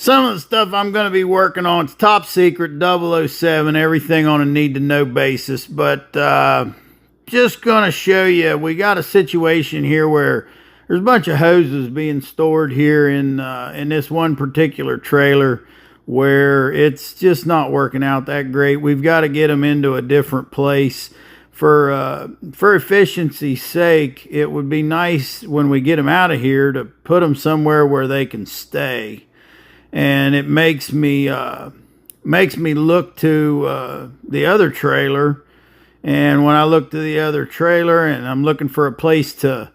Some of the stuff I'm going to be working on, it's top secret, 007, everything on a need-to-know basis. But just going to show you, we got a situation here where there's a bunch of hoses being stored here in this one particular trailer where it's just not working out that great. We've got to get them into a different place. For efficiency's sake, it would be nice when we get them out of here to put them somewhere where they can stay. And it makes me look to the other trailer. And when I look to the other trailer and I'm looking for a place to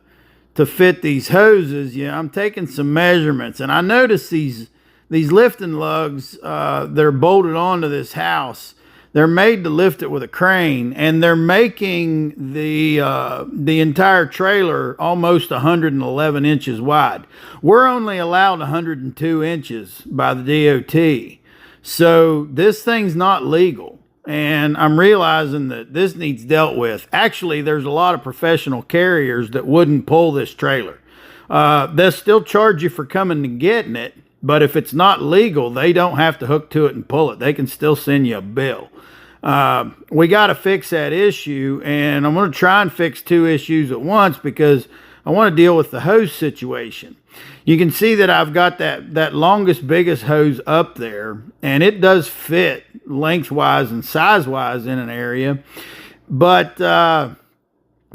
fit these hoses, yeah, I'm taking some measurements. And I notice these lifting lugs that are bolted onto this house. They're made to lift it with a crane, and they're making the entire trailer almost 111 inches wide. We're only allowed 102 inches by the DOT. So this thing's not legal, and I'm realizing that this needs dealt with. Actually, there's a lot of professional carriers that wouldn't pull this trailer. They'll still charge you for coming and getting it, but if it's not legal, they don't have to hook to it and pull it. They can still send you a bill. We got to fix that issue, and I'm going to try and fix two issues at once because I want to deal with the hose situation. You can see that I've got that longest, biggest hose up there, and it does fit lengthwise and size-wise in an area. But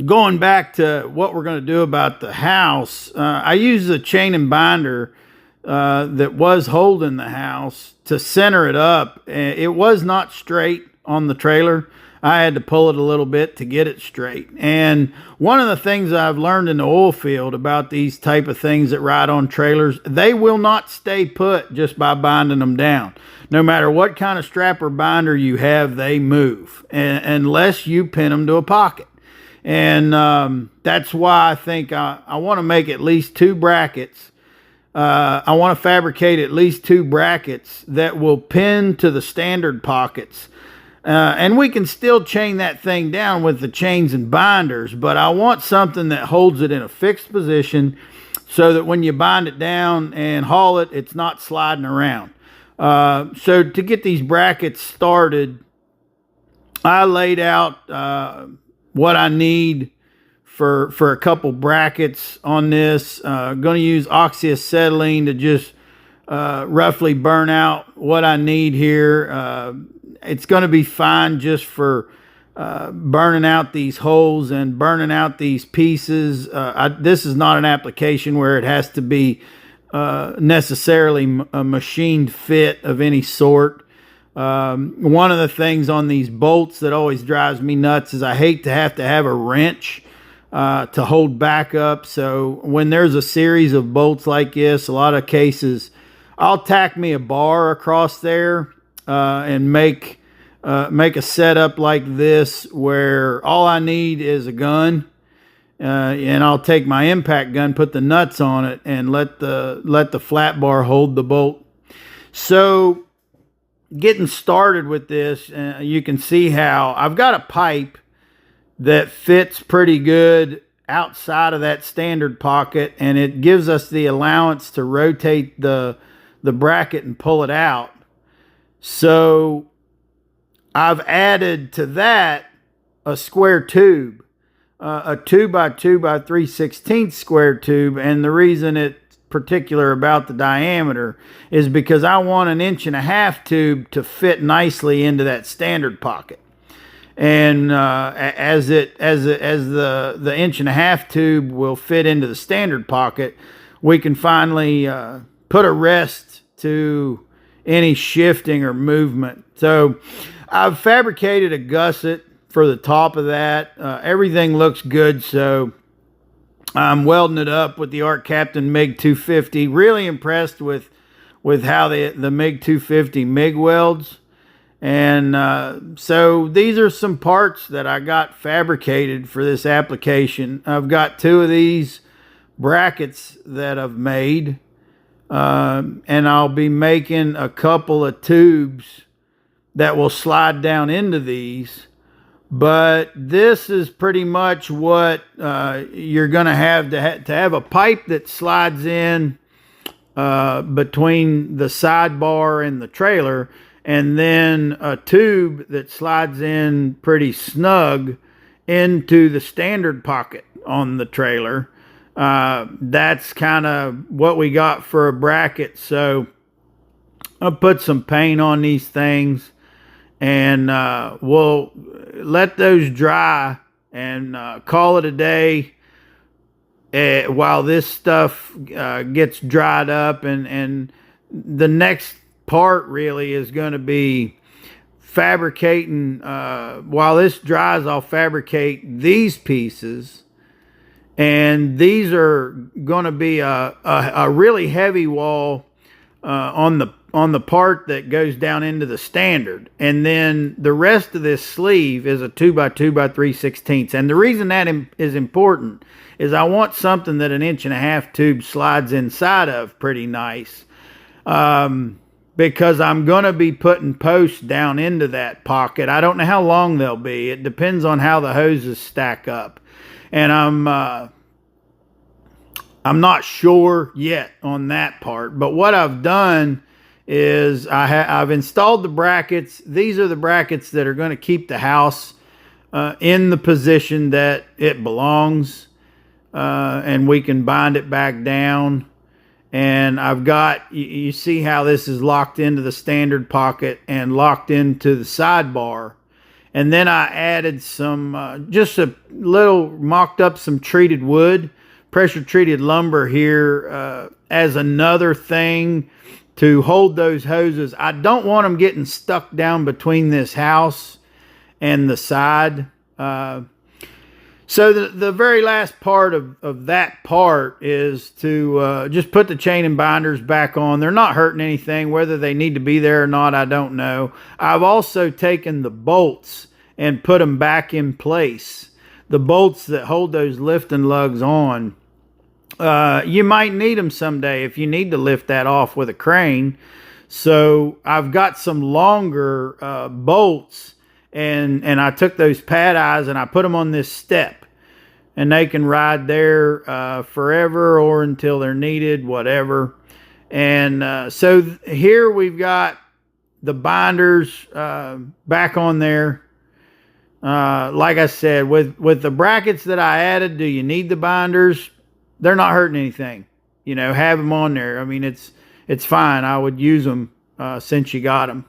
going back to what we're going to do about the house, I use the chain and binder that was holding the house to center it up. It was not straight on the trailer. I had to pull it a little bit to get it straight. And one of the things I've learned in the oil field about these type of things that ride on trailers, they will not stay put just by binding them down. No matter what kind of strap or binder you have, they move unless you pin them to a pocket. And that's why I think I want to make at least two brackets. I want to fabricate at least two brackets that will pin to the standard pockets. And we can still chain that thing down with the chains and binders, but I want something that holds it in a fixed position so that when you bind it down and haul it, it's not sliding around. So to get these brackets started, I laid out what I need for a couple brackets on this. Going to use oxyacetylene to just roughly burn out what I need here. It's going to be fine just for burning out these holes and burning out these pieces. This is not an application where it has to be necessarily a machined fit of any sort. One of the things on these bolts that always drives me nuts is I hate to have a wrench to hold back up. So when there's a series of bolts like this, a lot of cases, I'll tack me a bar across there and make a setup like this where all I need is a gun, and I'll take my impact gun, put the nuts on it, and let the flat bar hold the bolt. So getting started with this, you can see how I've got a pipe that fits pretty good outside of that standard pocket, and it gives us the allowance to rotate the bracket and pull it out. So I've added to that a square tube, a 2x2 by 3/16 square tube, and the reason it's particular about the diameter is because I want an 1.5-inch tube to fit nicely into that standard pocket. And as the 1.5-inch tube will fit into the standard pocket, we can finally put a rest to any shifting or movement. So I've fabricated a gusset for the top of that. Everything looks good, so I'm welding it up with the Art Captain MiG 250. Really impressed with how the MiG 250 MIG welds. And so these are some parts that I got fabricated for this application. I've got two of these brackets that I've made, and I'll be making a couple of tubes that will slide down into these. But this is pretty much what you're going to have a pipe that slides in between the sidebar and the trailer, and then a tube that slides in pretty snug into the standard pocket on the trailer. That's kind of what we got for a bracket. So I'll put some paint on these things, and we'll let those dry and call it a day while this stuff gets dried up. And the next part really is going to be fabricating. While this dries, I'll fabricate these pieces, and these are going to be a really heavy wall on the part that goes down into the standard, and then the rest of this sleeve is a 2x2 by 3/16. And the reason that is important is I want something that an 1.5-inch tube slides inside of pretty nice, because I'm going to be putting posts down into that pocket. I don't know how long they'll be. It depends on how the hoses stack up, and I'm not sure yet on that part. But what I've done is I've installed the brackets. These are the brackets that are going to keep the house in the position that it belongs, and we can bind it back down. And I've got, you see how this is locked into the standard pocket and locked into the sidebar. And then I added some, just a little, mocked up some treated wood, pressure treated lumber here as another thing to hold those hoses. I don't want them getting stuck down between this house and the side. So the very last part of that part is to just put the chain and binders back on. They're not hurting anything. Whether they need to be there or not, I don't know. I've also taken the bolts and put them back in place. The bolts that hold those lifting lugs on. You might need them someday if you need to lift that off with a crane. So I've got some longer bolts, and I took those pad eyes and I put them on this step. And they can ride there forever or until they're needed, whatever. And so here we've got the binders back on there. Like I said, with the brackets that I added, do you need the binders? They're not hurting anything. You know, have them on there. I mean, it's fine. I would use them since you got them.